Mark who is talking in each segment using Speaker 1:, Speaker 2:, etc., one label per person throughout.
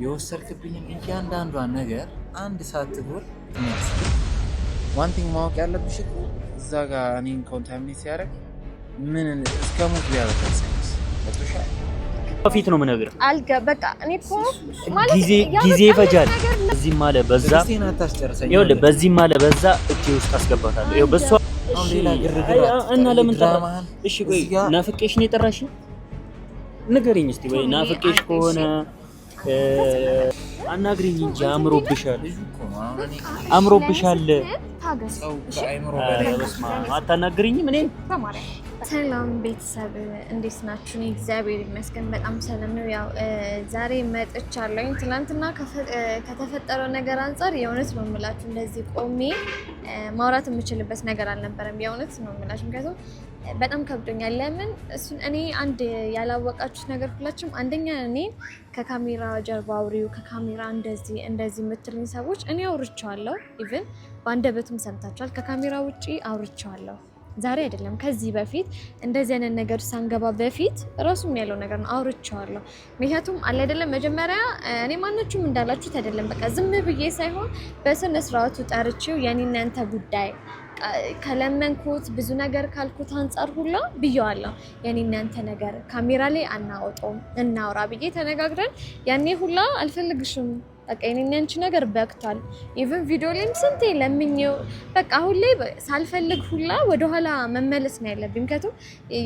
Speaker 1: የወሰድክብኝን እያንዳንዷን ነገር አንድ ሳትጎል ትመልስ። ዋን ቲንግ ማወቅ ያለብሽ እኮ እዛ ጋር እኔን ኮንታሚኔት ሲያደርግ ምን እስከ ሞት ቢያደርግ ሳይንስ በጥሻል
Speaker 2: በፊት ነው የምነግርህ።
Speaker 3: በቃ እኔ እኮ ማለት
Speaker 2: ጊዜ ይፈጃል። በዚህም ማለ በዛ ይኸውልህ፣ በዚህም ማለ በዛ እጄ ውስጥ አስገባታለሁ። ይኸው በሷ እና ለምን ጠራህ? እሺ ቆይ ናፍቄሽ ነው የጠራሽኝ? ንገሪኝ እስቲ። ወይ ናፍቄሽ ከሆነ አናግሪኝ እንጂ አምሮብሻል። አታናግሪኝም እኔን?
Speaker 3: ሰላም ቤተሰብ እንዴት ናችሁ? እኔ እግዚአብሔር ይመስገን በጣም ሰላም ነው። ያው ዛሬ መጥቻለሁ። ትናንትና ከተፈጠረው ነገር አንፃር የእውነት ነው የምላችሁ እንደዚህ ቆሜ ማውራት የምችልበት ነገር አልነበረም። የእውነት ነው የምላችሁ፣ ምክንያቱም በጣም ከብዶኛል። ለምን እሱን እኔ አንድ ያላወቃችሁት ነገር ሁላችሁም፣ አንደኛ እኔ ከካሜራ ጀርባ አውሪው ከካሜራ እንደዚህ የምትሉኝ ሰዎች እኔ አውርቼዋለሁ። ኢቭን በአንደበቱም ሰምታችኋል። ከካሜራ ውጪ አውርቼዋለሁ። ዛሬ አይደለም ከዚህ በፊት እንደዚህ አይነት ነገር ሳንገባ በፊት ራሱም ያለው ነገር ነው አውርቼዋለሁ። ምክንያቱም አለ አይደለም መጀመሪያ እኔ ማናችሁም እንዳላችሁት አይደለም፣ በቃ ዝም ብዬ ሳይሆን በስነ ስርዓቱ ጠርቼው የኔና ያንተ ጉዳይ ከለመንኩት ብዙ ነገር ካልኩት አንፃር ሁላ ብየዋለሁ። የኔና ያንተ ነገር ካሜራ ላይ አናወጣውም እናውራ ብዬ ተነጋግረን ያኔ ሁላ አልፈልግሽም በቃ የኔና ያንቺ ነገር በቅቷል። ኢቭን ቪዲዮ ላይም ስንቴ ለምኜው በቃ አሁን ላይ ሳልፈልግ ሁላ ወደኋላ መመለስ ነው ያለብኝ። ምክንያቱም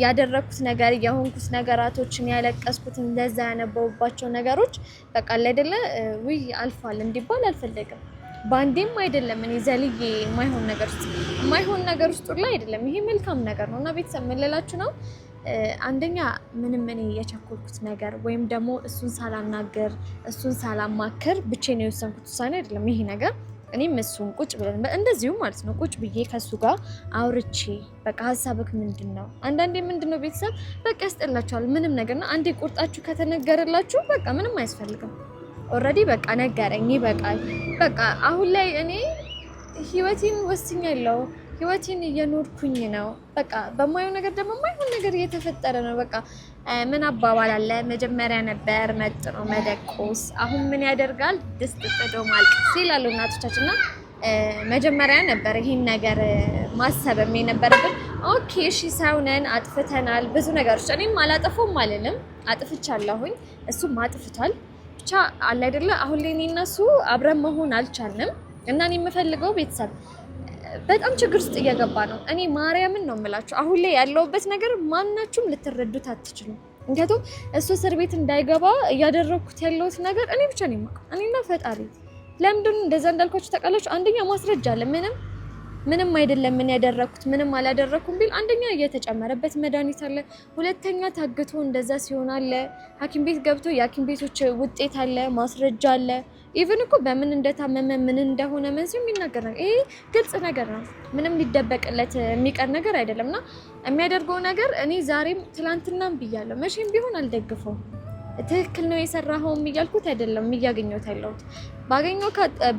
Speaker 3: ያደረኩት ነገር የሆንኩት ነገራቶችን ያለቀስኩት እንደዛ ያነበውባቸው ነገሮች በቃ አይደለ ውይ አልፏል እንዲባል አልፈልግም። ባንዴም አይደለም እኔ ዘልዬ የማይሆን ነገር ውስጥ ላይ አይደለም። ይሄ መልካም ነገር ነው እና ቤተሰብ ምንላችሁ ነው አንደኛ ምንም እኔ የቸኮልኩት ነገር ወይም ደግሞ እሱን ሳላናገር እሱን ሳላማክር ብቻዬን የወሰንኩት ውሳኔ አይደለም ይሄ ነገር። እኔም እሱን ቁጭ ብለን እንደዚሁ ማለት ነው ቁጭ ብዬ ከሱ ጋር አውርቼ በቃ ሀሳብክ ምንድነው? አንዳንዴ ምንድነው ቤተሰብ በቃ ያስጠላችኋል ምንም ነገርና አንዴ ቁርጣችሁ ከተነገረላችሁ በቃ ምንም አያስፈልግም። ኦልሬዲ በቃ ነገረኝ ይበቃል። በቃ አሁን ላይ እኔ ህይወቴን ወስኛለሁ። ህይወቴን እየኖርኩኝ ነው። በቃ በማየው ነገር ደግሞ የማይሆን ነገር እየተፈጠረ ነው። በቃ ምን አባባል አለ መጀመሪያ ነበር መጥኖ መደቆስ፣ አሁን ምን ያደርጋል ድስት ጥዶ ማልቀስ ይላሉ እናቶቻችንና መጀመሪያ ነበር ይሄን ነገር ማሰብም የነበረብን። ኦኬ እሺ ሰው ነን አጥፍተናል ብዙ ነገሮች። እኔም አላጠፋውም አልልም፣ አጥፍቻለሁኝ እሱም አጥፍቷል። ብቻ አለ አይደለ አሁን ላይ እኔና እሱ አብረን መሆን አልቻልንም እና እኔ የምፈልገው ቤተሰብ በጣም ችግር ውስጥ እየገባ ነው። እኔ ማርያምን ነው የምላችሁ አሁን ላይ ያለውበት ነገር ማናችሁም ልትረዱት አትችሉም። ምክንያቱም እሱ እስር ቤት እንዳይገባ እያደረኩት ያለውት ነገር እኔ ብቻ ነኝ የማውቀው፣ እኔና ፈጣሪ። ለምንድን እንደዛ እንዳልኳችሁ ታውቃላችሁ? አንደኛ ማስረጃ አለ። ምንም አይደለም ምን ያደረኩት ምንም አላደረኩም ቢል አንደኛ እየተጨመረበት መድኃኒት አለ፣ ሁለተኛ ታግቶ እንደዛ ሲሆን አለ፣ ሐኪም ቤት ገብቶ የሐኪም ቤቶች ውጤት አለ፣ ማስረጃ አለ። ኢቭን እኮ በምን እንደታመመ ምን እንደሆነ መንስኤው የሚናገር ነገር ይሄ ግልጽ ነገር ነው። ምንም ሊደበቅለት የሚቀር ነገር አይደለምና የሚያደርገው ነገር እኔ ዛሬም ትላንትናም ብያለሁ፣ መቼም ቢሆን አልደግፈውም። ትክክል ነው የሰራኸውም እያልኩት አይደለም እያገኘሁት ያለሁት።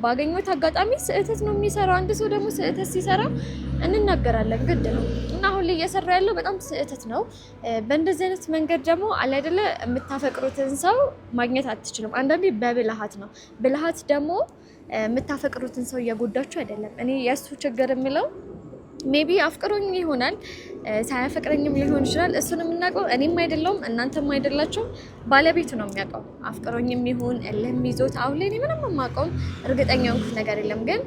Speaker 3: ባገኘሁት አጋጣሚ ስህተት ነው የሚሰራው። አንድ ሰው ደግሞ ስህተት ሲሰራ እንናገራለን ግድ ነው እና አሁን ላይ እየሰራ ያለው በጣም ስህተት ነው። በእንደዚህ አይነት መንገድ ደግሞ አለ አይደለ የምታፈቅሩትን ሰው ማግኘት አትችሉም። አንዳንዴ በብልሃት ነው። ብልሃት ደግሞ የምታፈቅሩትን ሰው እየጎዳችሁ አይደለም። እኔ የእሱ ችግር የምለው ሜቢ አፍቅሮኝ ይሆናል ሳያፈቅረኝም ሊሆን ይችላል። እሱን የምናውቀው እኔም አይደለሁም እናንተም አይደላችሁ፣ ባለቤቱ ነው የሚያውቀው። አፍቅሮኝም ይሁን እልህም ይዞት አሁን ላይ እኔ ምንም የማውቀው እርግጠኛ የሆንኩት ነገር የለም። ግን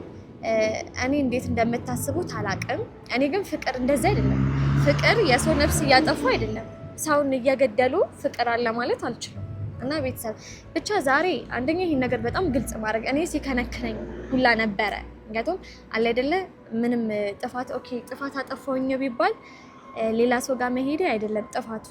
Speaker 3: እኔ እንዴት እንደምታስቡት አላውቅም። እኔ ግን ፍቅር እንደዚህ አይደለም። ፍቅር የሰው ነፍስ እያጠፉ አይደለም፣ ሰውን እየገደሉ ፍቅር አለ ማለት አልችልም። እና ቤተሰብ ብቻ ዛሬ አንደኛ ይሄን ነገር በጣም ግልጽ ማድረግ እኔ ሲከነክነኝ ሁላ ነበረ። ምክንያቱም አለ አይደለ ምንም ጥፋት አጠፋሁኝ ቢባል ሌላ ሰው ጋር መሄድ አይደለም ጥፋቱ፣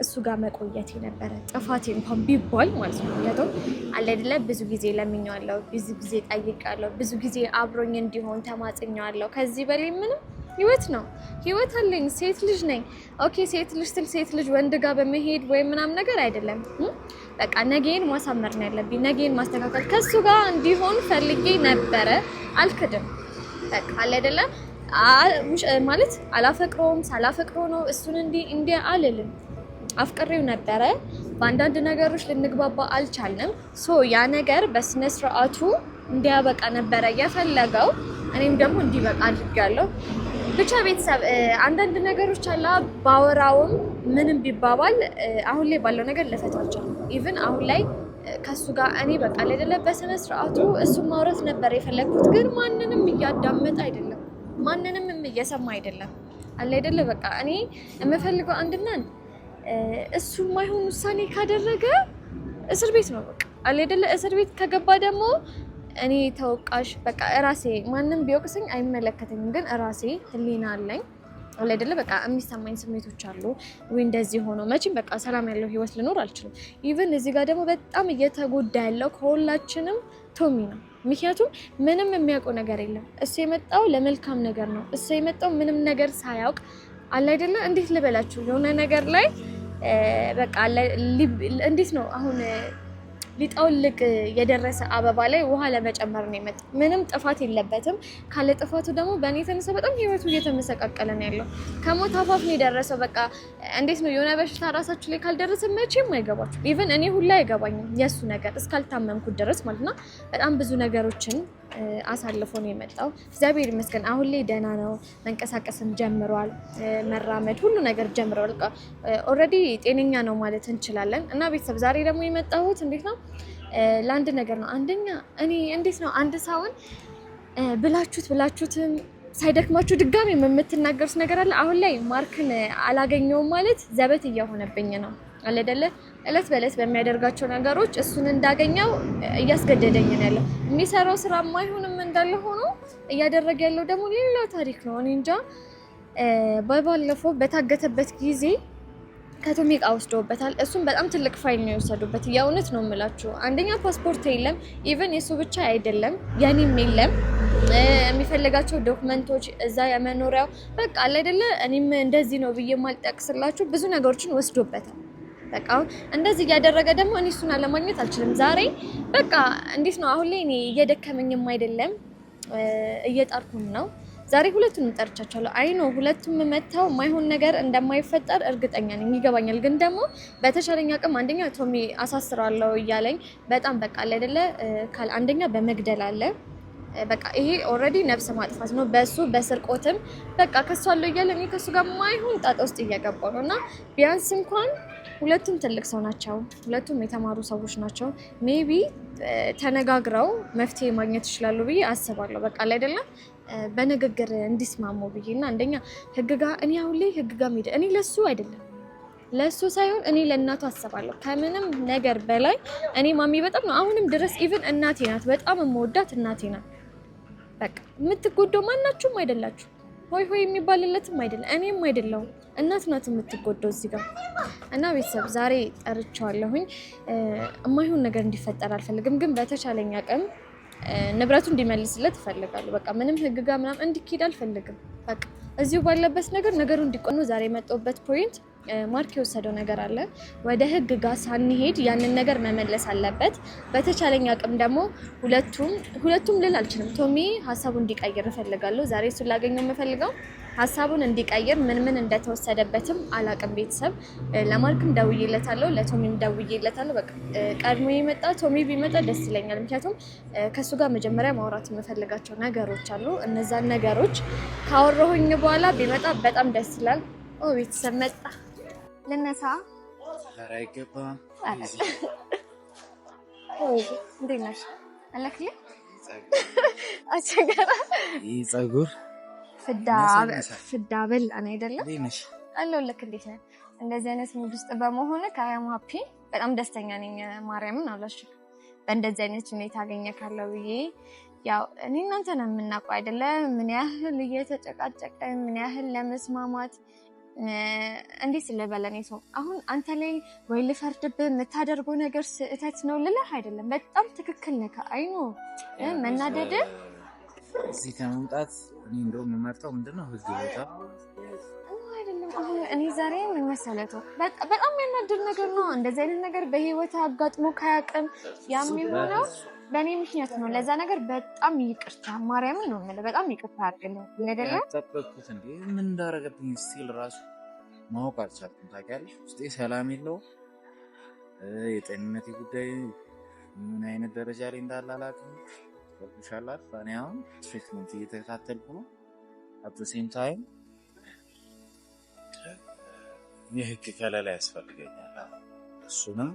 Speaker 3: እሱ ጋር መቆየት ነበረ ጥፋቴ እንኳን ቢባል ማለት ነው። ምክንያቱም አለ አይደለ ብዙ ጊዜ ለምኜዋለሁ፣ ብዙ ጊዜ ጠይቄያለሁ፣ ብዙ ጊዜ አብሮኝ እንዲሆን ተማጽኛለሁ። ከዚህ በላይ ምንም ህይወት ነው፣ ህይወት አለኝ፣ ሴት ልጅ ነኝ። ኦኬ ሴት ልጅ ስል ሴት ልጅ ወንድ ጋር በመሄድ ወይ ምናምን ነገር አይደለም። በቃ ነገን ማሳመር ነው ያለብኝ፣ ነገን ማስተካከል። ከሱ ጋር እንዲሆን ፈልጌ ነበረ፣ አልክድም። በቃ አለ አይደለ ማለት አላፈቅረውም፣ ሳላፈቅረው ነው እሱን እንዲህ አልልም። አፍቅሬው ነበረ። በአንዳንድ ነገሮች ልንግባባ አልቻልንም። ያ ነገር በስነ ስርዓቱ እንዲያበቃ ነበረ የፈለገው። እኔም ደግሞ እንዲበቃ አድርጋለሁ። ብቻ ቤተሰብ አንዳንድ ነገሮች አላ ባወራውም ምንም ቢባባል አሁን ላይ ባለው ነገር ልፈታቸው። ኢቭን አሁን ላይ ከሱ ጋር እኔ በቃ አይደለ በስነ ስርዓቱ እሱ ማውራት ነበር የፈለኩት፣ ግን ማንንም እያዳመጠ አይደለም፣ ማንንም እየሰማ አይደለም አለ አይደለ። በቃ እኔ የምፈልገው አንድና እሱ ማይሆን ውሳኔ ካደረገ እስር ቤት ነው በቃ አለ አይደለ። እስር ቤት ከገባ ደግሞ እኔ ተወቃሽ በቃ ራሴ፣ ማንም ቢወቅሰኝ አይመለከተኝም፣ ግን ራሴ ህሊና አለኝ አለ አይደለ። በቃ የሚሰማኝ ስሜቶች አሉ ወይ እንደዚህ ሆኖ መቼም በቃ ሰላም ያለው ህይወት ልኖር አልችልም። ኢቭን እዚህ ጋር ደግሞ በጣም እየተጎዳ ያለው ከሁላችንም ቶሚ ነው። ምክንያቱም ምንም የሚያውቀው ነገር የለም። እሱ የመጣው ለመልካም ነገር ነው። እሱ የመጣው ምንም ነገር ሳያውቅ አለ አይደለ። እንዴት ልበላችሁ የሆነ ነገር ላይ በቃ እንዴት ነው አሁን ሊጣውልቅ የደረሰ አበባ ላይ ውሃ ለመጨመር ነው የመጣው። ምንም ጥፋት የለበትም። ካለ ጥፋቱ ደግሞ በእኔ የተነሳ በጣም ህይወቱ እየተመሰቃቀለ ነው ያለው። ከሞት አፋፍ ነው የደረሰው። በቃ እንዴት ነው የሆነ በሽታ ራሳችሁ ላይ ካልደረሰ መቼም አይገባችሁ። ኢቭን እኔ ሁላ አይገባኝም የእሱ ነገር እስካልታመምኩት ድረስ ማለት ነው። በጣም ብዙ ነገሮችን አሳልፎ ነው የመጣው። እግዚአብሔር ይመስገን አሁን ላይ ደህና ነው። መንቀሳቀስም ጀምሯል፣ መራመድ ሁሉ ነገር ጀምሯል። በቃ ኦልሬዲ ጤነኛ ነው ማለት እንችላለን። እና ቤተሰብ ዛሬ ደግሞ የመጣሁት እንዴት ነው ለአንድ ነገር ነው። አንደኛ እኔ እንዴት ነው አንድ ሰውን ብላችሁትም ሳይደክማችሁ ድጋሚ የምትናገሩት ነገር አለ። አሁን ላይ ማርክን አላገኘውም ማለት ዘበት እየሆነብኝ ነው አለ አይደለ። እለት በእለት በሚያደርጋቸው ነገሮች እሱን እንዳገኘው እያስገደደኝ ነው ያለው። የሚሰራው ስራ ማይሆንም እንዳለ ሆኖ እያደረገ ያለው ደግሞ ሌላ ታሪክ ነው። እኔ እንጃ። ባለፈው በታገተበት ጊዜ ከቶሚ እቃ ወስደውበታል። እሱም በጣም ትልቅ ፋይል ነው የወሰዱበት። የእውነት ነው የምላችሁ። አንደኛ ፓስፖርት የለም፣ ኢቨን የሱ ብቻ አይደለም የኔም የለም። የሚፈልጋቸው ዶክመንቶች እዛ የመኖሪያው በቃ አለ አይደለ። እኔም እንደዚህ ነው ብዬ ማልጠቅስላችሁ ብዙ ነገሮችን ወስዶበታል። በቃ እንደዚህ እያደረገ ደግሞ እኔ እሱን አለማግኘት አልችልም። ዛሬ በቃ እንዴት ነው አሁን ላይ እኔ እየደከመኝም አይደለም እየጣርኩም ነው። ዛሬ ሁለቱንም ጠርቻቸዋለሁ። አይ ነው ሁለቱም መተው ማይሆን ነገር እንደማይፈጠር እርግጠኛ ነኝ፣ ይገባኛል። ግን ደግሞ በተሻለኝ አቅም አንደኛ ቶሚ አሳስራለሁ እያለኝ በጣም በቃ አለ አይደለ አንደኛ በመግደል አለ በቃ ይሄ ኦልሬዲ ነፍስ ማጥፋት ነው። በሱ በስርቆትም በቃ ከሱ አለው እያለ እኔ ከሱ ጋር ማይሆን ጣጣ ውስጥ እየገባሁ ነው። እና ቢያንስ እንኳን ሁለቱም ትልቅ ሰው ናቸው፣ ሁለቱም የተማሩ ሰዎች ናቸው። ሜቢ ተነጋግረው መፍትሄ ማግኘት ይችላሉ ብዬ አስባለሁ። በቃ ላይ አይደለም በንግግር እንዲስማሙ ብዬ እና አንደኛ ህግ ጋር እኔ አሁን ላይ ህግ ጋር ሄደ እኔ ለሱ አይደለም ለሱ ሳይሆን እኔ ለእናቱ አስባለሁ ከምንም ነገር በላይ። እኔ ማሚ በጣም ነው አሁንም ድረስ ኢቭን እናቴ ናት፣ በጣም የምወዳት እናቴ ናት። በቃ የምትጎደው ማናችሁም አይደላችሁ፣ ሆይ ሆይ የሚባልለትም አይደለም፣ እኔም አይደለሁም። እናት ናት የምትጎደው እዚህ ጋር። እና ቤተሰብ ዛሬ ጠርቻለሁኝ። የማይሆን ነገር እንዲፈጠር አልፈልግም፣ ግን በተቻለኝ አቅም ንብረቱ እንዲመልስለት እፈልጋለሁ። በቃ ምንም ህግ ጋር ምናምን እንዲኬድ አልፈልግም። በቃ እዚሁ ባለበት ነገሩ እንዲቆኑ ዛሬ የመጣሁበት ፖይንት ማርክ የወሰደው ነገር አለ። ወደ ህግ ጋር ሳንሄድ ያንን ነገር መመለስ አለበት። በተቻለኝ አቅም ደግሞ ሁለቱም ልል አልችልም። ቶሚ ሀሳቡን እንዲቀይር እፈልጋለሁ። ዛሬ እሱን ላገኘው የምፈልገው ሀሳቡን እንዲቀይር ምን እንደተወሰደበትም አላቅም። ቤተሰብ ለማርክም ደውዬለታለሁ፣ ለቶሚም ደውዬለታለሁ። በቃ ቀድሞ የመጣ ቶሚ ቢመጣ ደስ ይለኛል። ምክንያቱም ከሱ ጋር መጀመሪያ ማውራት የምፈልጋቸው ነገሮች አሉ። እነዛን ነገሮች ካወራሁኝ በኋላ ቢመጣ በጣም ደስ ይላል። ቤተሰብ መጣ። ልነሳ
Speaker 1: ኧረ አይገባም።
Speaker 3: እንዴት ነሽ? አለክልኝ አቸገራ
Speaker 1: ይህ ጸጉር
Speaker 3: ፍዳ ብል እኔ አይደለም አለሁልህ። እንዴት ነህ? እንደዚህ አይነት ሙድ ውስጥ በመሆን ከአያም ሀፒ በጣም ደስተኛ ነኝ። ማርያምን አላሽ በእንደዚህ አይነት ሁኔታ አገኘካለሁ ብዬ ያው እኔ እናንተ ነው የምናውቀው አይደለ? ምን ያህል እየተጨቃጨቀ ምን ያህል ለመስማማት እንዴት ስለበለኔ ሰው አሁን አንተ ላይ ወይ ልፈርድብህ የምታደርገው ነገር ስህተት ነው ልልህ አይደለም። በጣም ትክክል ነህ። አይኖ መናደድ
Speaker 1: እዚህ ከመምጣት እኔ እንደውም የምመርጠው ምንድነው ህግ ቦታ
Speaker 3: አይደለም። አሁን እኔ ዛሬ ምን መሰለህ በጣም የሚያናድድ ነገር ነው። እንደዚህ አይነት ነገር በህይወት አጋጥሞ ካያውቅም የሚሆነው በእኔ ምክንያት ነው። ለዛ ነገር በጣም ይቅርታ ማርያምን ነው የምልህ። በጣም ይቅርታ አድርግልኝ። አይደለም
Speaker 1: ተጠበቅኩት እንዴ ምን እንዳደረገብኝ ስቲል ራሱ ማወቅ አልቻልኩም። ታውቂያለሽ ውስጤ ሰላም የለውም። የጤንነቴ ጉዳይ ምን አይነት ደረጃ ላይ እንዳለ አላውቅም። ይሻላል እኔ አሁን ትሪትመንት እየተከታተልኩ ነው። አት ዘ ሴም ታይም የህግ ከለላ ያስፈልገኛል። እሱንም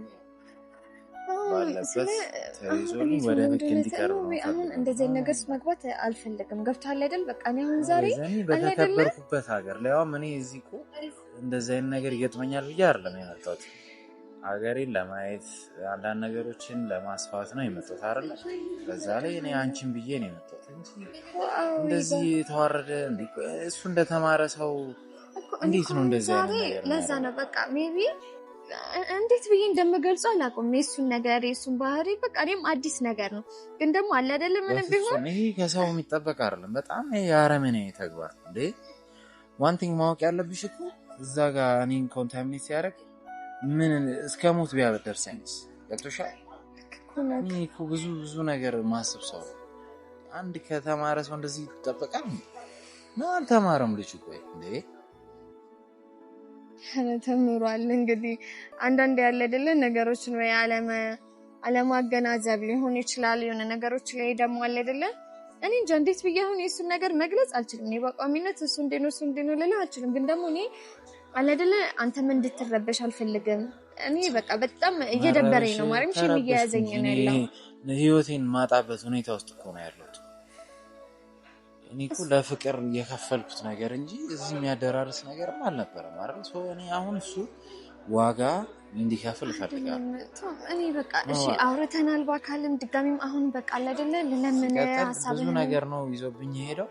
Speaker 1: ባለበት ተይዞልኝ ወደ ህግ እንዲቀርብ ነው።
Speaker 3: አሁን እንደዚህ ነገር መግባት አልፈልግም። ገብቶሃል አይደል? በቃ እኔ አሁን ዛሬ
Speaker 1: በተከበርኩበት ሀገር ላይ አሁን እኔ እዚህ እኮ እንደዚህ አይነት ነገር ይገጥመኛል ብዬ አይደለም የመጣሁት። ሀገሬን ለማየት አንዳንድ ነገሮችን ለማስፋት ነው የመጣሁት አይደል? በዛ ላይ እኔ አንቺን ብዬ ነው የመጣሁት እንጂ እንደዚህ የተዋረደ እሱ እንደተማረ ሰው እንዴት ነው እንደዚህ አይነት ነገር?
Speaker 3: ለዛ ነው በቃ ሜቢ እንዴት ብዬ እንደምገልጸው አላውቅም። የእሱን ነገር የእሱን ባህሪ በቃ እኔም አዲስ ነገር ነው። ግን ደግሞ አለ አይደለም ምን ቢሆን
Speaker 1: ይሄ ከሰው የሚጠበቅ አይደለም። በጣም የአረመኔ ተግባር እንዴ። ዋን ቲንግ ማወቅ ያለብሽ እኮ እዛ ጋር እኔን ኮንታሚኔት ሲያደርግ ምን እስከ ሞት ቢያደርሰኝስ? ገብቶሻል? እኔ እኮ ብዙ ነገር ማስብ ሰው አንድ ከተማረ ሰው እንደዚህ ይጠበቃል ነው? አልተማረም ልጅ ቆይ እንዴ
Speaker 3: ተምሯል። እንግዲህ አንዳንድ ያለ አይደለ ነገሮችን ወይ አለማገናዘብ ሊሆን ይችላል። የሆነ ነገሮች ላይ ደግሞ አለ አይደለ እኔ እንጃ እንዴት ብዬ አሁን የእሱን ነገር መግለጽ አልችልም። እኔ በቋሚነት እሱ እንዴት ነው ልልህ አልችልም። ግን ደግሞ እኔ አለ አይደለ አንተም እንድትረበሽ አልፈልግም። እኔ በቃ በጣም እየደበረኝ ነው ማርያም ሽም እየያዘኝ ነው ያለው።
Speaker 1: ህይወቴን ማጣበት ሁኔታ ውስጥ እኮ ነው ያለሁት። እኔ እኮ ለፍቅር የከፈልኩት ነገር እንጂ እዚህ የሚያደራርስ ነገርም አልነበረም አይደል? ሶ እኔ አሁን እሱ ዋጋ እንዲከፍል እፈልጋለሁ።
Speaker 3: እኔ በቃ እሺ አውርተናል በአካልም ድጋሚም አሁን በቃ አለ አይደለ ለምን ሐሳብ
Speaker 1: ብዙ ነገር ነው ይዞብኝ ሄደው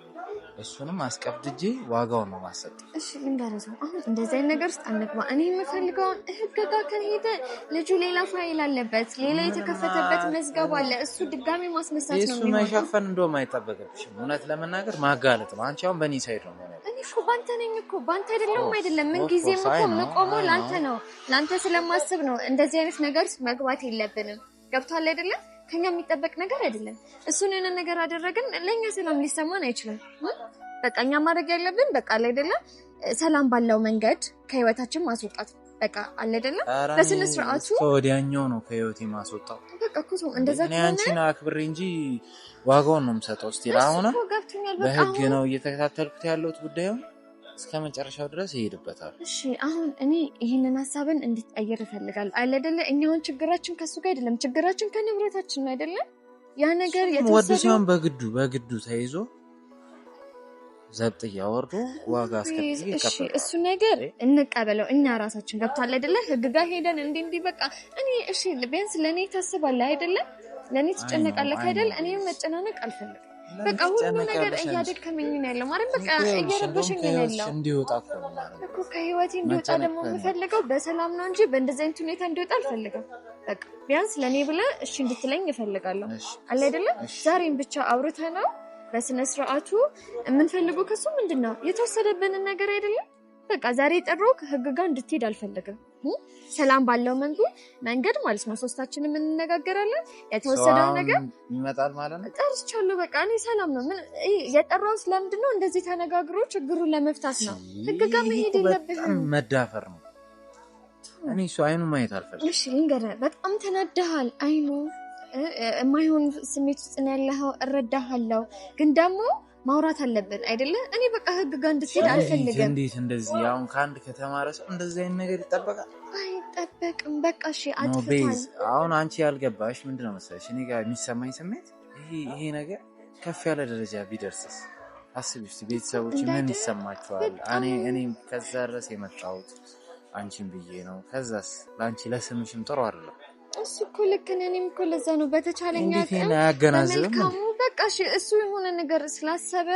Speaker 1: እሱንም አስቀብድጄ ዋጋውን ነው ማሰጥ።
Speaker 3: እሺ ልንገርህ አሁን እንደዚህ አይነት ነገር ውስጥ አንግባ። እኔ የምፈልገው ህግ ጋር ከሄደ ልጁ ሌላ ፋይል አለበት፣ ሌላ የተከፈተበት መዝገብ አለ። እሱ ድጋሚ ማስነሳት ነው
Speaker 1: የሚሆነው። እሱ መሸፈን እንደውም አይጠበቅብሽም። እውነት ለመናገር ማጋለጥ ነው። አንቺ አሁን በእኔ ሳይድ ነው ማለት
Speaker 3: እኔ እኮ ባንተ ነኝ እኮ ባንተ አይደለም ምን ጊዜም እኮ የምቆመው ላንተ ነው። ላንተ ስለማስብ ነው። እንደዚህ አይነት ነገር ውስጥ መግባት የለብንም። ገብቶሃል አይደለ? ከኛ የሚጠበቅ ነገር አይደለም። እሱን የሆነ ነገር አደረግን ለኛ ሰላም ሊሰማን አይችልም። በቃ እኛ ማድረግ ያለብን በቃ አለ አይደለ ሰላም ባለው መንገድ ከህይወታችን ማስወጣት በቃ አለ አይደለ በስነ ስርዓቱ
Speaker 1: ወዲያኛው ነው ከህይወቴ ማስወጣው።
Speaker 3: በቃ እኮ እንደዛ
Speaker 1: እኔ አንቺን አክብሬ እንጂ ዋጋውን ነው የምሰጠው። እስቲ አሁን በህግ ነው እየተከታተልኩት ያለሁት ጉዳዩን እስከ መጨረሻው ድረስ ይሄድበታል።
Speaker 3: እሺ አሁን እኔ ይሄንን ሐሳብን እንድትቀይር እፈልጋለሁ። አለ አይደለ እኛውን ችግራችን ከሱ ጋር አይደለም፣ ችግራችን ከንብረታችን ነው አይደለ? ያ ነገር
Speaker 1: የተወሰደው በግዱ ተይዞ ዘብጥ ያወርዶ ዋጋ አስከፍሎ ይከፈላል።
Speaker 3: እሱ ነገር እንቀበለው እኛ ራሳችን። ገብቷል አይደለ? ህግ ጋር ሄደን እንዴ በቃ እኔ እሺ ቢያንስ ለኔ ታስባለህ አይደለ? ለኔ ትጨነቃለህ አይደል? እኔ መጨናነቅ አልፈልግም። በቃ ሁሉ ነገር እያደከመኝ ነው ያለው ማለት በቃ እየረበሸኝ ነው ያለው።
Speaker 1: እንዲወጣ
Speaker 3: እኮ ከህይወቴ እንዲወጣ ደግሞ የምፈልገው በሰላም ነው እንጂ በእንደዚህ አይነት ሁኔታ እንዲወጣ አልፈልግም። በቃ ቢያንስ ለኔ ብለህ እሺ እንድትለኝ እፈልጋለሁ። አለ አይደለ? ዛሬም ብቻ አውርተናል በስነ ስርዓቱ የምንፈልገው ከሱ ምንድነው የተወሰደብንን ነገር አይደለም። በቃ ዛሬ ጠሮክ ህግ ጋር እንድትሄድ አልፈልግም። ሰላም ባለው መንገድ ማለት ነው። ሶስታችንም እንነጋገራለን። የተወሰደው ነገር
Speaker 1: ይመጣል ማለት ነው።
Speaker 3: ጠርቻለሁ። በቃ እኔ ሰላም ነው። ምን የጠራው ስለምንድነው? እንደዚህ ተነጋግሮ ችግሩን ለመፍታት ነው። ህግ ጋር መሄድ የለብህም።
Speaker 1: መዳፈር ነው። እኔ እሱ አይኑ ማየት አልፈልግም።
Speaker 3: እሺ ልንገርህ፣ በጣም ተናደሃል። አይኑ የማይሆን ስሜት ውስጥ ነው ያለኸው፣ እረዳሃለሁ። ግን ደግሞ ማውራት አለብን አይደለ? እኔ በቃ ህግ ጋር እንድትሄድ አልፈልግም።
Speaker 1: እንዴት እንደዚህ አሁን ከአንድ ከተማረ ሰው እንደዚህ አይነት ነገር ይጠበቃል?
Speaker 3: አይጠበቅም። በቃ እሺ አጥፍታል።
Speaker 1: አሁን አንቺ ያልገባሽ ምንድነው መሰለሽ፣ እኔ ጋር የሚሰማኝ ስሜት ይሄ ነገር ከፍ ያለ ደረጃ ቢደርስስ? አስቢ እስቲ ቤተሰቦች ምን ይሰማቸዋል? እኔም ከዛ ድረስ የመጣሁት አንቺን ብዬ ነው። ከዛስ ለአንቺ ለስምሽም ጥሩ አይደለም።
Speaker 3: እሱ እኮ ልክ ነህ። እኔም እኮ ለዛ ነው በተቻለኝ አቅም
Speaker 1: ያገናዘበም
Speaker 3: በቃ እሱ የሆነ ነገር ስላሰበ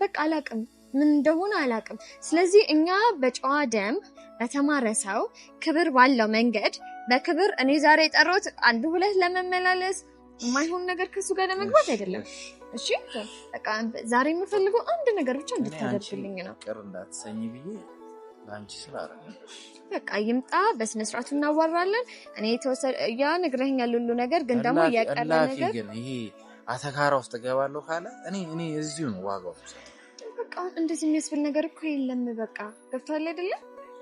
Speaker 3: በቃ አላቅም ምን እንደሆነ አላቅም። ስለዚህ እኛ በጨዋ ደንብ በተማረ ሰው ክብር ባለው መንገድ በክብር እኔ ዛሬ የጠራሁት አንድ ሁለት ለመመላለስ የማይሆን ነገር ከሱ ጋር ለመግባት አይደለም። እሺ በቃ ዛሬ የምፈልገው አንድ ነገር ብቻ እንድታደርግልኝ ነው።
Speaker 1: ቅር እንዳትሰኝ ብዬ ለአንቺ ስላደረግሽ
Speaker 3: በቃ ይምጣ፣ በስነ ስርዓቱ እናዋራለን። እኔ የተወሰደ ያ ነግረኸኛል ሁሉ ነገር፣ ግን ደግሞ ያቀረ ነገር
Speaker 1: ግን ይሄ አተካራ ውስጥ ገባለሁ ካለ እኔ እዚሁ ነው ዋጋው።
Speaker 3: በቃ እንደዚህ የሚያስብል ነገር እኮ የለም። በቃ ገብቷል አይደለ?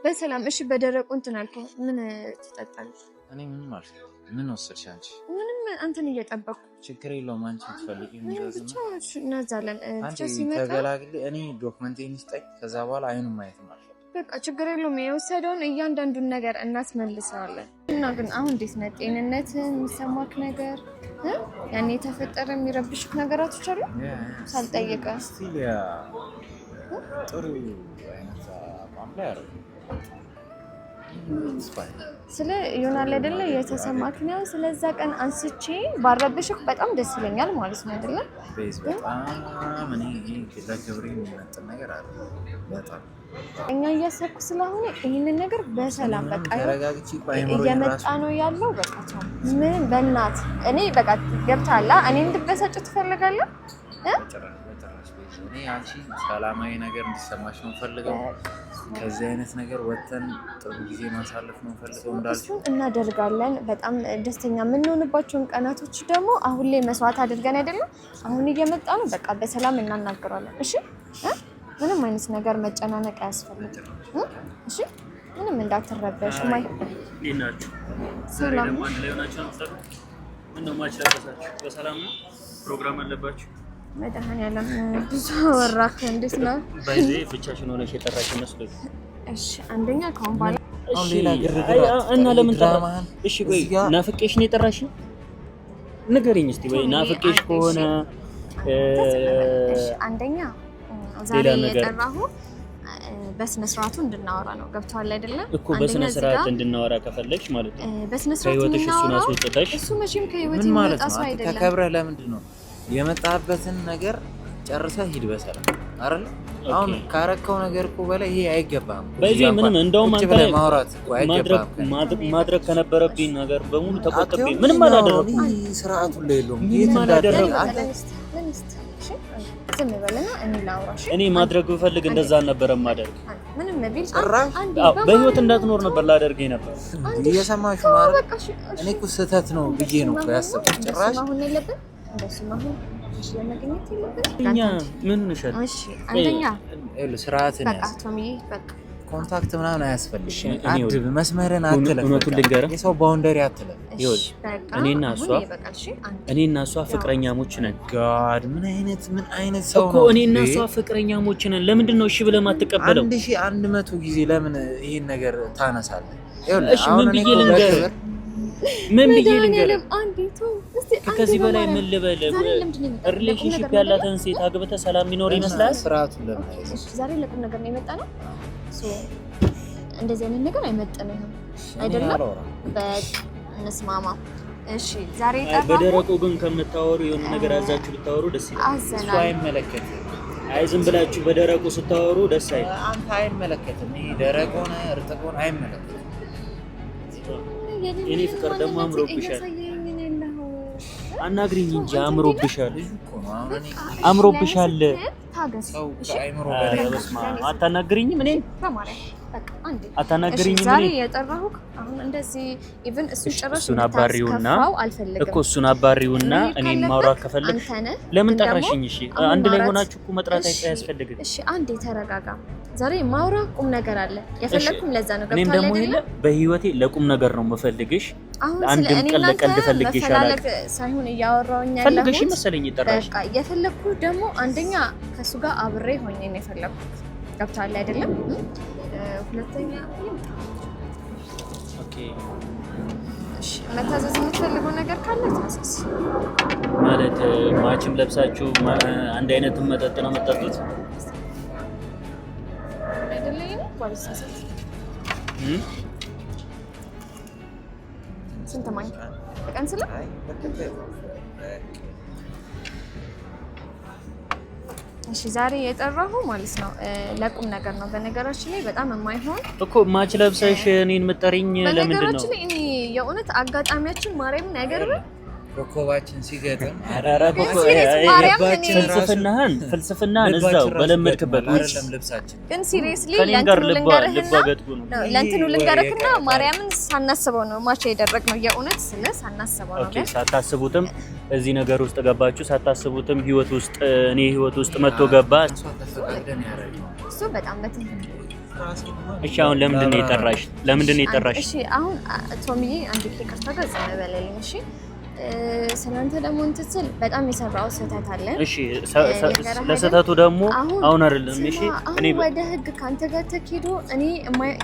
Speaker 3: በሰላም እሺ። በደረቁ እንትን አልከኝ። ምን ትጠጣለሽ?
Speaker 1: እኔ ምን ማለት ነው? ምን ወሰድሽ አንቺ?
Speaker 3: ምንም አንተን እየጠበቅኩ።
Speaker 1: ችግር የለውም። አንቺ ትፈልጊ ምን
Speaker 3: ብቻ እናዛለን።
Speaker 1: አንቺ ተገላግል። እኔ ዶክመንቴን ይስጠኝ። ከዛ በኋላ አይኑን ማየት ማለት
Speaker 3: በቃ ችግር የለውም። የወሰደውን እያንዳንዱን ነገር እናስመልሰዋለን። እና ግን አሁን እንዴት ነህ? ጤንነት የሚሰማክ ነገር ያኔ የተፈጠረ የሚረብሽክ ነገራቶች አሉ? ሳልጠይቀ
Speaker 1: ጥሩ አይነት አቋም ላይ አረ
Speaker 3: ስለ ይሆናል አይደለ? የተሰማክ ነው። ስለዛ ቀን አንስቼ ባረብሽክ በጣም ደስ ይለኛል ማለት ነው አይደለ?
Speaker 1: በጣም እኔ ለክብሬ የሚመጥን ነገር አለ በጣም
Speaker 3: እኛ እያሰብኩ ስለሆነ ይህንን ነገር በሰላም በቃ እየመጣ ነው ያለው። በቃ ምን በእናት እኔ በቃ ገብታላ እኔ እንድበሳጭ ትፈልጋለህ?
Speaker 1: እኔ አንቺ ሰላማዊ ነገር እንዲሰማሽ ነው ፈልገው። ከዚህ አይነት ነገር ወጥተን ጥሩ ጊዜ ማሳለፍ ነው ፈልገው። እንዳልኩ
Speaker 3: እናደርጋለን። በጣም ደስተኛ የምንሆንባቸውን ቀናቶች ደግሞ አሁን ላይ መስዋዕት አድርገን አይደለም አሁን እየመጣ ነው። በቃ በሰላም እናናገራለን። እሺ ምንም አይነት ነገር መጨናነቅ አያስፈልግም። እሺ ምንም እንዳትረበሽ። ማይ
Speaker 2: ዲናችሁ
Speaker 3: ሰላም
Speaker 2: ነው ላይ ሆናችሁ ነው እንደው ማችላታችሁ በሰላም ነው። ፕሮግራም አለባችሁ።
Speaker 3: መድኃኒዓለም ብዙ ወራክ እንዴት ነው?
Speaker 2: ባይዜ ብቻሽን ሆነሽ የጠራሽ መስሎኝ።
Speaker 3: እሺ አንደኛ ከሆነ ባላ
Speaker 1: እሺ ሌላ ግርግር
Speaker 2: እና ለምን ጠራሽ? እሺ ቆይ ናፍቄሽ ነው የጠራሽ? ንገሪኝ እስቲ ወይ ናፍቄሽ ከሆነ
Speaker 3: እሺ አንደኛ ዛሬ የጠራሁ በስነ ስርዓቱ እንድናወራ ነው። ገብቷል አይደለ?
Speaker 2: እኮ በስነ ስርዓት እንድናወራ ከፈለግሽ ማለት ነው።
Speaker 3: በስነ ስርዓቱ እንድናወራ እሱ መቼም ከህይወት የሚወጣ ሰው አይደለም።
Speaker 1: ተከብረህ ለምንድን ነው የመጣበትን ነገር ጨርሰህ ሂድ በሰላም አይደል? አሁን ካረከው ነገር እኮ በላይ ይሄ አይገባም።
Speaker 2: በዚህ ምንም እንደውም አንተ
Speaker 1: ማውራት እኮ አይገባም።
Speaker 2: ማድረግ ከነበረብኝ ነገር በሙሉ ተቆጥቤ ምንም አላደረኩም።
Speaker 1: ስርዓቱ ላይ የለውም። የት እንዳደረኩ
Speaker 3: ዝም በልና እኔ ላውራሽ።
Speaker 2: እኔ ማድረግ ብፈልግ እንደዛ አልነበረም ማድረግ።
Speaker 3: ምንም ነቢል
Speaker 2: በህይወት እንዳትኖር ነበር ላደርግ ነበር።
Speaker 1: እየሰማሽ ነው አይደል? እኔ እኮ ስህተት ነው ብዬ ነው ያሰብኩት። ጭራሽ
Speaker 3: አሁን የለብን እንደሱ ነው ለማግኘት የለብን።
Speaker 2: እኛ ምን እንሻል?
Speaker 3: እሺ አንደኛ
Speaker 1: ስርዓትን
Speaker 3: በቃ ቶሚ በቃ
Speaker 1: ኮንታክት ምናምን አያስፈልግም። አድብ መስመርን አትለፍ።
Speaker 2: እውነቱን ልንገርህ
Speaker 1: የሰው ባውንደሪ አትለፍ።
Speaker 2: ይኸውልህ እኔና እሷ ፍቅረኛሞች ነን።
Speaker 1: ጋድ ምን አይነት ሰው
Speaker 2: እኮ እኔና እሷ ፍቅረኛሞች ነን። ለምንድን ነው እሺ ብለህ የማትቀበለው?
Speaker 1: 1100 ጊዜ ለምን ይሄን ነገር ታነሳለህ?
Speaker 2: እሺ ምን ብዬ ልንገርህ? ከዚህ በላይ ምን ልበል? ሪሌሽንሺፕ ያላትን ሴት አግብተህ ሰላም የሚኖር ይመስላል?
Speaker 1: ስርዓቱን ለምን
Speaker 3: ዛሬ ለቁም ነገር ነው የመጣ ነው። እንደዚህ አይነት ነገር አይመጥንም አይደለም። በቃ እንስማማ። እሺ ዛሬ ጠራሁ።
Speaker 2: በደረቁ ግን ከምታወሩ የሆነ ነገር አዛችሁ ብታወሩ ደስ ይላል።
Speaker 1: እሱ አይመለከትም።
Speaker 2: አይ ዝም ብላችሁ በደረቁ ስታወሩ ደስ አይልም።
Speaker 1: አንተ አይመለከትም። ይሄ ደረቅ ሆነ እርጥብ ሆነ አይመለከትም።
Speaker 2: የኔ ፍቅር ደግሞ አምሮብሻል። አናግሪኝ እንጂ አምሮብሻል። አምሮብሻል። አታናግሪኝም? እኔን አታናግሪኝም?
Speaker 3: ዛሬ የጠራሁህ አሁን እንደዚህ ኢቭን እሱን
Speaker 2: አባሪውና እኮ እሱን አባሪውና እኔን ማውራት ከፈለግሽ ለምን ጠራሽኝ? እሺ አንድ ላይ ሆናችሁ እኮ መጥራት አያስፈልግም።
Speaker 3: እሺ አንዴ ተረጋጋ። ዛሬ ማውራ ቁም ነገር አለ። የፈለኩም ለዛ ነው።
Speaker 2: እኔም ደግሞ በህይወቴ ለቁም ነገር ነው የምፈልግሽ። አንድም ቀን ለቀልድ ፈልግሽ አላውቅም።
Speaker 3: ሳይሆን እያወራሁኝ ያለሁት
Speaker 2: ፈልግሽ መሰለኝ ጠራሽ።
Speaker 3: በቃ የፈለኩት ደግሞ አንደኛ ከሱ ጋር አብሬ ሆኜ ነው የፈለኩት። ገብቶሃል አይደለም? ሁለተኛ
Speaker 2: ኦኬ
Speaker 3: እሺ መታዘዝ የምትፈልገው ነገር ካለ ታዘዝ።
Speaker 2: ማለት ማችም ለብሳችሁ አንድ አይነት መጠጥ ነው የምትጠጡት
Speaker 3: አይደለም? ባልሳሳት ስንት ማኝ በቀን ስለ እሺ ዛሬ የጠራሁ ማለት ነው ለቁም ነገር ነው። በነገራችን ላይ በጣም የማይሆን
Speaker 2: እኮ ማች ለብሰሽ እኔን የምጠሪኝ ለምንድን ነው?
Speaker 3: በነገራችን ላይ እኔ የእውነት አጋጣሚያችን ማርያም ነገር
Speaker 1: ኮኮባችን ሲገጥም
Speaker 2: ፍልስፍናህን እዛው በለመድክበት ውጭ
Speaker 3: ግን ሲሪየስሊ ለእንትኑ ልንገርህና ማርያምን ሳናስበው ነው ማች ያደረግነው። የእውነት ስለ ሳናስበው ነው።
Speaker 2: ኦኬ ሳታስቡትም እዚህ ነገር ውስጥ ገባችሁ። ሳታስቡትም ህይወት ውስጥ እኔ ህይወት ውስጥ መጥቶ ገባ።
Speaker 3: እሱ በጣም በትንሽ
Speaker 2: እሺ አሁን ለምንድን ነው የጠራሽ? ለምንድን ነው የጠራሽ?
Speaker 3: እሺ አሁን ቶሚዬ አንድ ይቅርታ ጋር ዝም በለልኝ። እሺ ስለአንተ ደግሞ እንትን ስል በጣም የሰራው ስህተት አለ።
Speaker 2: እሺ ለስህተቱ ደግሞ አሁን አይደለም። እሺ
Speaker 3: እኔ ወደ ህግ ካንተ ጋር ተኪዶ እኔ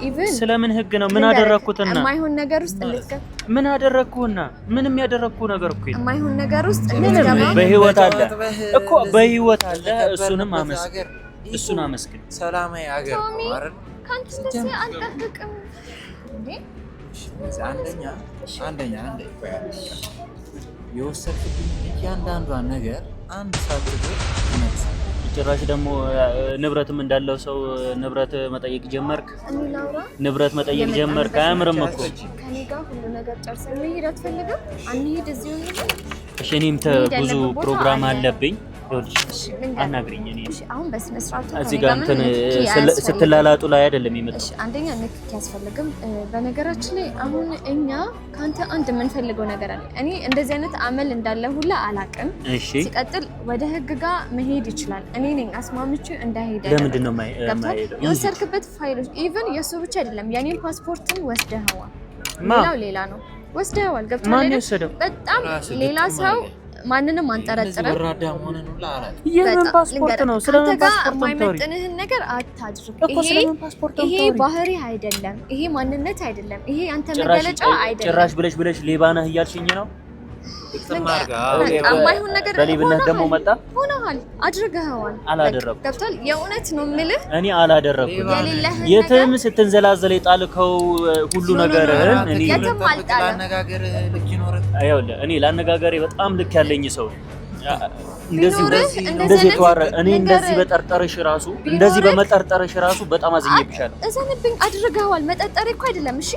Speaker 3: ኢቭን
Speaker 2: ስለምን ህግ ነው? ምን አደረኩትና?
Speaker 3: የማይሆን ነገር ውስጥ እንድትገባ
Speaker 2: ምን አደረኩና? ምንም ያደረኩ ነገር እኮ
Speaker 3: የማይሆን ነገር ውስጥ እንድትገባ
Speaker 2: በህይወት አለ እኮ በህይወት አለ። እሱን አመስግን።
Speaker 1: ሰላማዊ አገር ነው አይደል?
Speaker 3: ካንተ እንደዚህ አልጠብቅም እንዴ።
Speaker 1: አንደኛ የወሰድክብኝ እያንዳንዷን ነገር አንድ ሳትቆጥ ትመልሳለህ።
Speaker 2: ጭራሽ ደግሞ ንብረትም እንዳለው ሰው ንብረት መጠየቅ ጀመርክ። ንብረት መጠየቅ ጀመርክ። አያምርም እኮ
Speaker 3: ከኔ ጋር ሁሉ ነገር ጨርሰን መሄድ አትፈልግም? አንሄድ እዚሁ ነው።
Speaker 2: እሺ እኔም ብዙ ፕሮግራም አለብኝ። አናግሪኝ። እኔ
Speaker 3: አሁን በስነ ስርዓቱ
Speaker 2: እዚህ ጋር እንትን ስትላላጡ ላይ አይደለም የመጣው።
Speaker 3: እሺ አንደኛ ንክኪ ያስፈልግም። በነገራችን ላይ አሁን እኛ ካንተ አንድ የምንፈልገው ነገር አለ። እኔ እንደዚህ አይነት አመል እንዳለ ሁላ አላቅም።
Speaker 2: እሺ
Speaker 3: ሲቀጥል ወደ ህግ ጋር መሄድ ይችላል። እኔ ነኝ አስማምቼ እንዳይሄድ።
Speaker 2: ለምንድን ነው የማይሄደው?
Speaker 3: የወሰድክበት ፋይሎች ኢቭን የሱ ብቻ አይደለም የኔን ፓስፖርትን ወስደኸዋል። ሌላው ሌላ ነው ወስደኸዋል። ገብቶሃል?
Speaker 2: ማን የወሰደው?
Speaker 3: በጣም ሌላ ሰው ማንንም አንጠረጥረም።
Speaker 2: የምን ፓስፖርት ነው? ስለምን ፓስፖርት ነው?
Speaker 3: የማይመጥንህን ነገር አታድርግ። ይሄ ባህሪ አይደለም፣ ይሄ ማንነት አይደለም፣ ይሄ አንተ መገለጫ አይደለም።
Speaker 2: ጭራሽ ብለሽ ሌባ ነህ እያልሽኝ ነው?
Speaker 3: የማይሆን ነገር
Speaker 2: በሌብነት ደግሞ መጣ
Speaker 3: ሆነሃል፣ አድርገኸዋል።
Speaker 2: አላደረኩም።
Speaker 3: ገብቶሃል? የእውነት ነው የምልህ
Speaker 2: እኔ አላደረኩም። የትም ስትንዘላዘል የጣልከው ሁሉ ነገርህን
Speaker 3: የትም አልጣለም።
Speaker 2: እኔ ላነጋገሬ በጣም ልክ ያለኝ ሰው እንደዚህ ተዋረ እኔ እንደዚህ በመጠርጠርሽ ራሱ በጣም አዝኜብሻለሁ።
Speaker 3: እዘንብኝ። አድርገኸዋል። መጠርጠሬ እኮ አይደለም። እሺ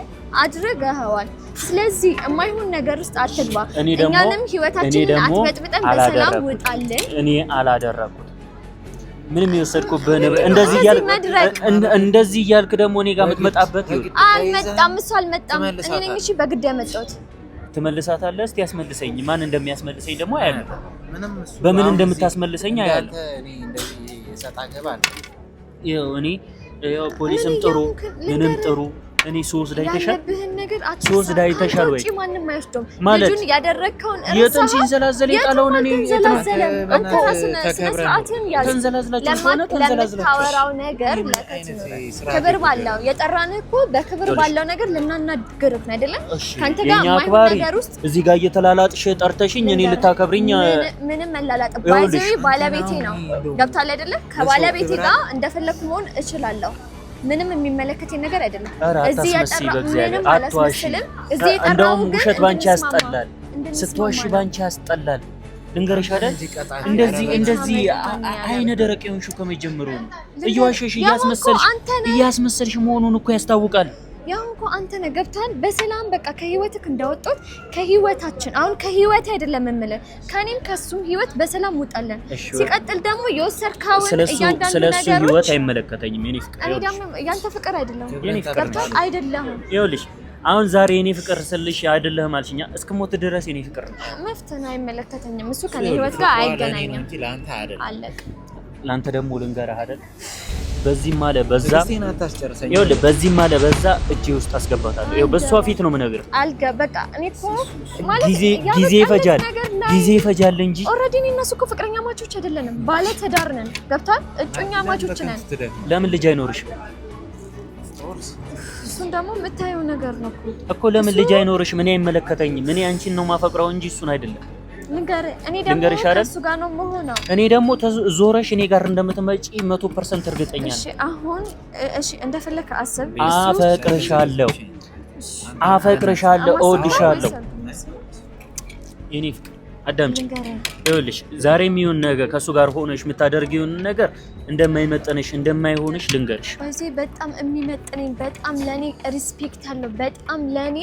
Speaker 3: አድርገኸዋል። ስለዚህ የማይሆን ነገር ውስጥ አትግባ። እኛንም ህይወታችንን አትበጥብጠን በሰላም ውጣልን።
Speaker 2: እኔ አላደረኩት ምንም የወሰድኩብህ እንደዚህ እያልክ ደግሞ እኔ ጋር የምትመጣበት
Speaker 3: አልመጣም። እሱ አልመጣም። እኔ ነኝ እሺ በግድ ያመጣሁት።
Speaker 2: ትመልሳታለህ? እስቲ ያስመልሰኝ። ማን እንደሚያስመልሰኝ ደግሞ አያለሁ። በምን እንደምታስመልሰኝ አያለሁ። እኔ ፖሊስም ጥሩ ምንም ጥሩ እኔ ሶስት ዳይተሻል ወይ ማለት
Speaker 3: ልጁን ያደረከውን
Speaker 2: የትን ሲንዘላዘል የጣለውን እኔ
Speaker 3: ለማታወራው ነገር ክብር ባለው የጠራንህ እኮ በክብር ባለው ነገር ልናናግርህ ነው አይደለም? ካንተ ጋር ማይሆን ነገር ውስጥ
Speaker 2: እዚህ ጋር እየተላላጥሽ ጠርተሽኝ እኔ ልታከብሪኝ
Speaker 3: ምንም መላላጥ ባይዘይ ባለቤቴ ነው። ገብቶሃል አይደለም? ከባለቤቴ ጋር እንደፈለኩ መሆን እችላለሁ። ምንም የሚመለከተኝ ነገር አይደለም።
Speaker 2: እዚህ ምንም አላስመስልም። እዚህ የጠራው ግን ውሸት ባንቺ ያስጠላል። ስትዋሺ ባንቺ ያስጠላል። ልንገርሽ አይደል? እንደዚህ አይነ ደረቅ የሆንሽው ከመጀመሩ ነው። እየዋሸሽ እያስመሰልሽ መሆኑን እኮ ያስታውቃል።
Speaker 3: ያው እኮ አንተ ነህ ገብተሃል። በሰላም በቃ ከህይወትክ እንዳወጣት ከህይወታችን አሁን ከህይወት አይደለም የምልህ ከኔም ከሱም ህይወት በሰላም ውጣለን። ሲቀጥል ደግሞ የወሰድከው እያንዳንዱ
Speaker 2: ስለሱ ህይወት አይመለከተኝም። የኔ ፍቅር
Speaker 3: እኔ ደግሞ ያንተ ፍቅር አይደለም ገብተሃል አይደለም።
Speaker 2: ይኸውልሽ አሁን ዛሬ የኔ ፍቅር ስልሽ አይደለህም አልሽኛ። እስከሞት ድረስ የኔ ፍቅር ነው።
Speaker 3: መፍተና አይመለከተኝም። እሱ ከኔ ህይወት ጋር አይገናኝም። አለቅ
Speaker 2: ላንተ ደግሞ ልንገርህ አይደል በዚህም አለ በዛ ይኸውልህ በዚህም አለ በዛ እጄ ውስጥ አስገባታለሁ። ይኸው በሷ ፊት ነው የምነግርህ።
Speaker 3: በቃ እኔ እኮ ማለት
Speaker 2: ጊዜ ይፈጃል እንጂ
Speaker 3: ኦልሬዲ እኔ እነሱ እኮ ፍቅረኛ ማቾች አይደለንም፣ ባለ ትዳር ነን። ገብቷል? እጮኛ ማቾች ነን።
Speaker 2: ለምን ልጅ አይኖርሽም?
Speaker 3: እሱን ደግሞ የምታየው ነገር ነው
Speaker 2: እኮ ለምን ልጅ አይኖርሽም? እኔ አይመለከተኝም። እኔ አንቺን ነው ማፈቅረው እንጂ እሱን አይደለም።
Speaker 3: እኔ ደግሞ ከሱ ጋር ነው የምሆነው።
Speaker 2: እኔ ደግሞ ዞረሽ እኔ ጋር እንደምትመጪ 100% እርግጠኛ ነኝ።
Speaker 3: እሺ አሁን እሺ እንደፈለክ አስብ።
Speaker 2: አፈቅርሻለሁ፣ እወድሻለሁ የኔ ፍቅር አዳምጪ። ይኸውልሽ ዛሬም ይሁን ነገ ከሱ ጋር ሆነሽ የምታደርጊውን ነገር እንደማይመጥንሽ እንደማይሆንሽ ልንገርሽ።
Speaker 3: በዚህ በጣም የሚመጥነኝ በጣም ለኔ ሪስፔክት አለው በጣም ለኔ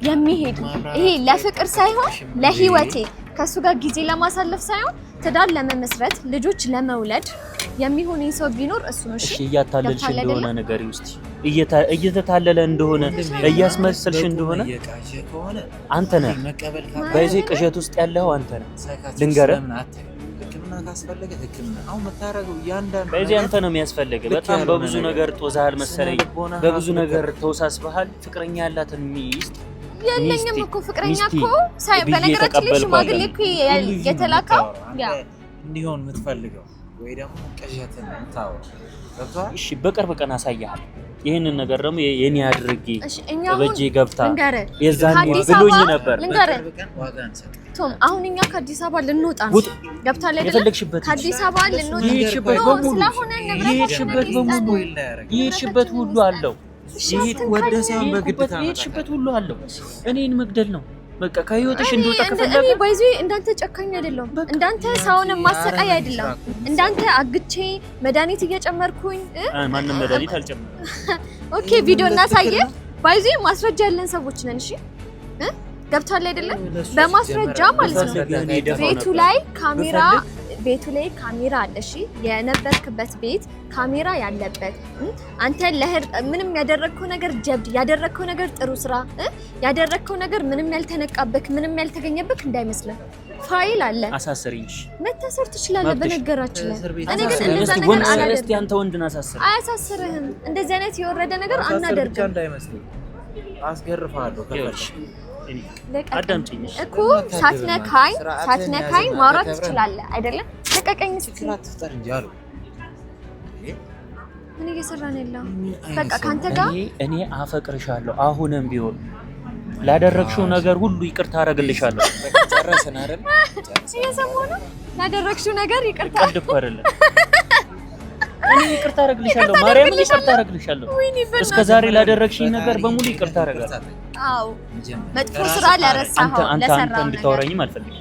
Speaker 3: የሚሄድ ይሄ ለፍቅር ሳይሆን ለህይወቴ ከሱ ጋር ጊዜ ለማሳለፍ ሳይሆን ትዳር ለመመስረት ልጆች ለመውለድ የሚሆን ሰው ቢኖር እሱ ነው።
Speaker 2: እሺ እያታለልሽ እንደሆነ ነገር ውስጥ እየተታለለ እንደሆነ እያስመሰልሽ እንደሆነ አንተ ነህ። በዚህ ቅዠት ውስጥ ያለው አንተ ነህ። ልንገርህ
Speaker 1: ሕክምና ካስፈለገ ሕክምና አሁን መታረገው እያንዳንዱ
Speaker 2: በዚህ አንተ ነው የሚያስፈልግ። በጣም በብዙ ነገር ጦዛሃል መሰለኝ፣ በብዙ ነገር ተወሳስበሃል። ፍቅረኛ ያላትን ሚስት
Speaker 3: የለኝም እኮ ፍቅረኛ እኮ በነገራችን ላይ ሽማግሌ እኮ የተላከው ያ
Speaker 1: እንዲሆን የምትፈልገው ወይ ደግሞ ቀዠትን ታው ገብቷል።
Speaker 2: እሺ በቅርብ ቀን አሳያለሁ። ይሄንን ነገር ደግሞ የኔ አድርጌ በእጄ ገብታ የዛን ብሎኝ ነበር።
Speaker 3: ቶም አሁን እኛ ከአዲስ አበባ ልንወጣ ነው። ገብታ ላይ
Speaker 2: የፈለግሽበት
Speaker 3: ከአዲስ አበባ ልንወጣ
Speaker 2: ይሄሽበት በሙሉ ይሄሽበት ሁሉ አለው። ይሄሽበት ሁሉ አለው። እኔን መግደል ነው በቃ። ከህይወትሽ እንደወጣ ከፈለገ
Speaker 3: እኔ ባይዚ እንዳንተ ጨካኝ አይደለም፣ እንዳንተ ሰውን ማሰቃይ አይደለም፣ እንዳንተ አግቼ መድኃኒት እየጨመርኩኝ
Speaker 2: ማንንም መድኃኒት አልጨመርኩም።
Speaker 3: ኦኬ ቪዲዮ እናሳየ። ባይዚ ማስረጃ ያለን ሰዎች ነን። እሺ ገብቷል አይደለም? በማስረጃ ማለት ነው። ቤቱ ላይ ካሜራ አለ። እሺ የነበርክበት ቤት ካሜራ ያለበት አንተ ምንም ያደረግከው ነገር ጀብድ ያደረግከው ነገር ጥሩ ስራ ያደረግከው ነገር ምንም ያልተነቃበክ ምንም ያልተገኘበክ እንዳይመስልህ ፋይል አለ።
Speaker 2: አሳስሪሽ
Speaker 3: መታሰር ትችላለህ። በነገራችን ላይ እኔ ግን እንደዛ
Speaker 2: ነገር
Speaker 3: አላደርግም።
Speaker 2: እስቲ አንተ ወንድና አሳስር።
Speaker 3: አያሳስርህም። እንደዚህ አይነት የወረደ ነገር አናደርግም።
Speaker 1: እንዳይመስልህ አስገርፋለሁ ከፈለሽ
Speaker 2: አዳምጪኝ
Speaker 3: እኮ ሳትነካኝ ማውራት ትችላለህ አይደለም? ለቀቀኝ እስኪ
Speaker 1: ትፍጠር እንጂ አሉ።
Speaker 3: ምን እየሰራን ያለው? በቃ ካንተ ጋር
Speaker 2: እኔ አፈቅርሻለሁ። አሁንም ቢሆን ላደረግሽው ነገር ሁሉ ይቅርታ አደርግልሻለሁ።
Speaker 1: ጨረስን አይደል?
Speaker 3: እየሰማሁ ነው። ላደረግሽው ነገር ይቅርታ
Speaker 2: ቀድፈርልህ እኔ ይቅርታ አደርግልሻለሁ። ማርያምን ይቅርታ አደርግልሻለሁ። እስከ ዛሬ ላደረግሽኝ ነገር በሙሉ ይቅርታ አደርጋለሁ።
Speaker 3: አዎ መጥፎ ስራ ለረሳኸው
Speaker 2: አንተ እንድታወራኝም አልፈልግም።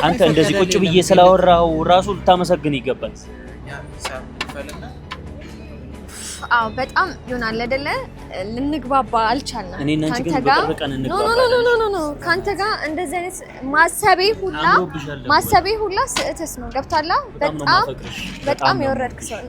Speaker 2: አንተ እንደዚህ ቁጭ ብዬ ስላወራው ራሱ ልታመሰግን ይገባል።
Speaker 3: አዎ በጣም ይሆናል አይደለ? ልንግባባ አልቻልንም።
Speaker 2: እኔ እና አንቺ ግን በቅርብ ቀን
Speaker 3: እንግባባለን። ኖ ካንተ ጋር እንደዚህ አይነት ማሰቤ ሁላ ስህተት ነው። ገብቷላ? በጣም የወረድክ ሰው